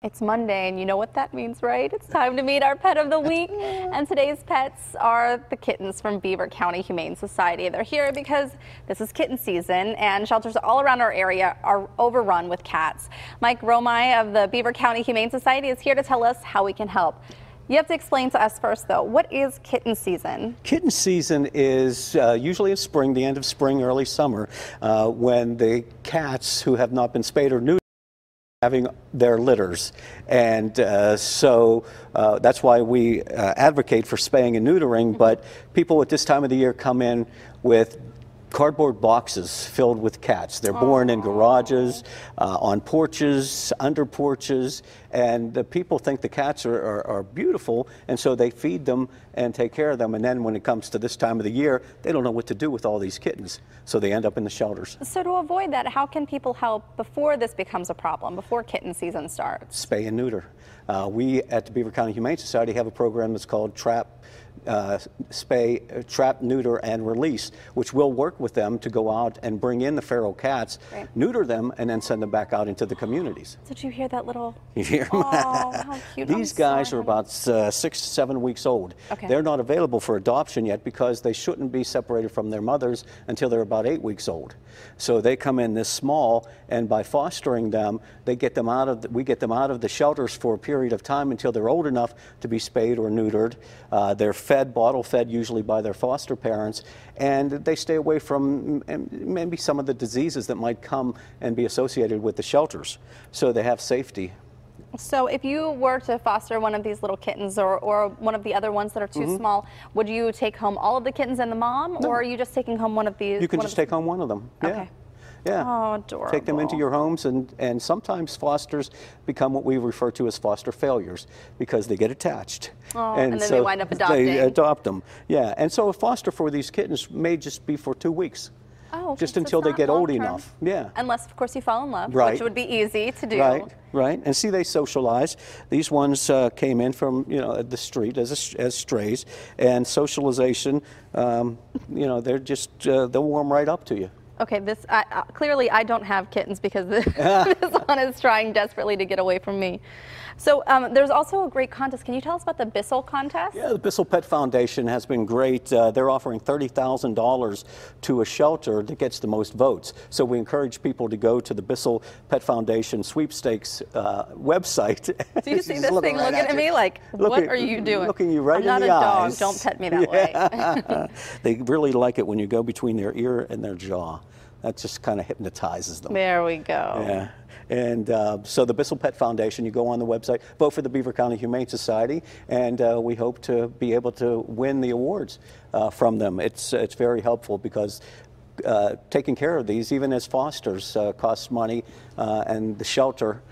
It's Monday, and you know what that means, right? It's time to meet our pet of the week. And today's pets are the kittens from Beaver County Humane Society. They're here because this is kitten season, and shelters all around our area are overrun with cats. Mike Romigh of the Beaver County Humane Society is here to tell us how we can help. You have to explain to us first, though, what is kitten season? Kitten season is usually in spring, the end of spring, early summer, when the cats who have not been spayed or neutered having their litters, and so that's why we advocate for spaying and neutering. But people at this time of the year come in with cardboard boxes filled with cats. They're born in garages, on porches, under porches, and the people think the cats are beautiful, and so they feed them and take care of them. And then when it comes to this time of the year, they don't know what to do with all these kittens, so they end up in the shelters. So to avoid that, how can people help before this becomes a problem, before kitten season starts? Spay and neuter. We at the Beaver County Humane Society have a program that's called Trap, Neuter, and Release, which will work with them to go out and bring in the feral cats, neuter them, and then send them back out into the communities. Did you hear that little? You hear them? Oh, how cute. These guys are about 6 to 7 weeks old. Okay. They're not available for adoption yet because they shouldn't be separated from their mothers until they're about 8 weeks old. So they come in this small, and by fostering them, we get them out of the shelters for a period of time until they're old enough to be spayed or neutered. They're fed, bottle fed, usually by their foster parents, and they stay away from maybe some of the diseases that might come and be associated with the shelters, so they have safety. So if you were to foster one of these little kittens or one of the other ones that are too small, would you take home all of the kittens and the mom, or are you just taking home one of these? You can just take home one of them. Okay. Yeah. Yeah. Oh, adorable. Take them into your homes, and sometimes fosters become what we refer to as foster failures because they get attached. Oh, and then so they wind up adopting. They adopt them. Yeah, and so a foster for these kittens may just be for 2 weeks. Oh, okay. Just until they get old enough. Yeah. Unless, of course, you fall in love, which would be easy to do. Right. And see, they socialize. These ones came in from, the street as strays, and socialization, they're just, they'll warm right up to you. Okay, clearly I don't have kittens because this one is trying desperately to get away from me. So there's also a great contest. Can you tell us about the Bissell Contest? Yeah, the Bissell Pet Foundation has been great. They're offering $30,000 to a shelter that gets the most votes. So we encourage people to go to the Bissell Pet Foundation sweepstakes website. Do you see this thing looking at me like, what are you doing? Looking you right in the eyes. I'm not a dog. Don't pet me that way. They really like it when you go between their ear and their jaw. That just kind of hypnotizes them. There we go. Yeah. And so the Bissell Pet Foundation, you go on the website, vote for the Beaver County Humane Society, and we hope to be able to win the awards from them. It's very helpful because taking care of these, even as fosters, costs money, and the shelter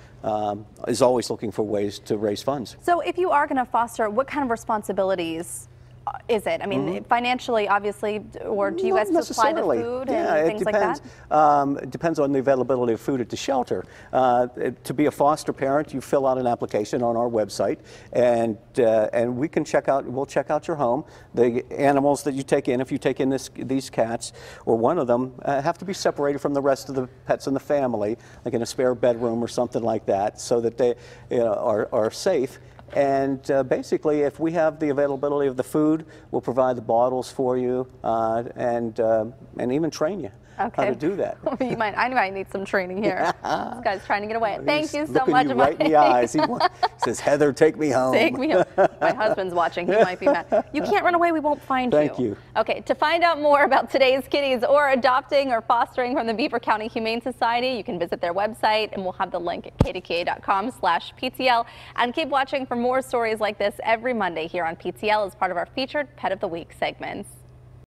is always looking for ways to raise funds. So if you are going to foster, what kind of responsibilities is it? I mean, financially, obviously, or do you guys supply the food and things like that? It depends on the availability of food at the shelter. To be a foster parent, you fill out an application on our website, and we can we'll check out your home. The animals that you take in, if you take in these cats, or one of them, have to be separated from the rest of the pets in the family, like in a spare bedroom or something like that, so that they are safe. And basically, if we have the availability of the food, we'll provide the bottles for you, and even train you how to do that. I might need some training here. This guy's trying to get away. Thank you so much. Looking you right in the eyes. He says, "Heather, take me home." Take me home. My husband's watching. He might be mad. You can't run away. We won't find you. Thank you. Okay, to find out more about today's kitties or adopting or fostering from the Beaver County Humane Society, you can visit their website, and we'll have the link at kdka.com/PTL. And keep watching for more stories like this every Monday here on PTL as part of our featured Pet of the Week segments.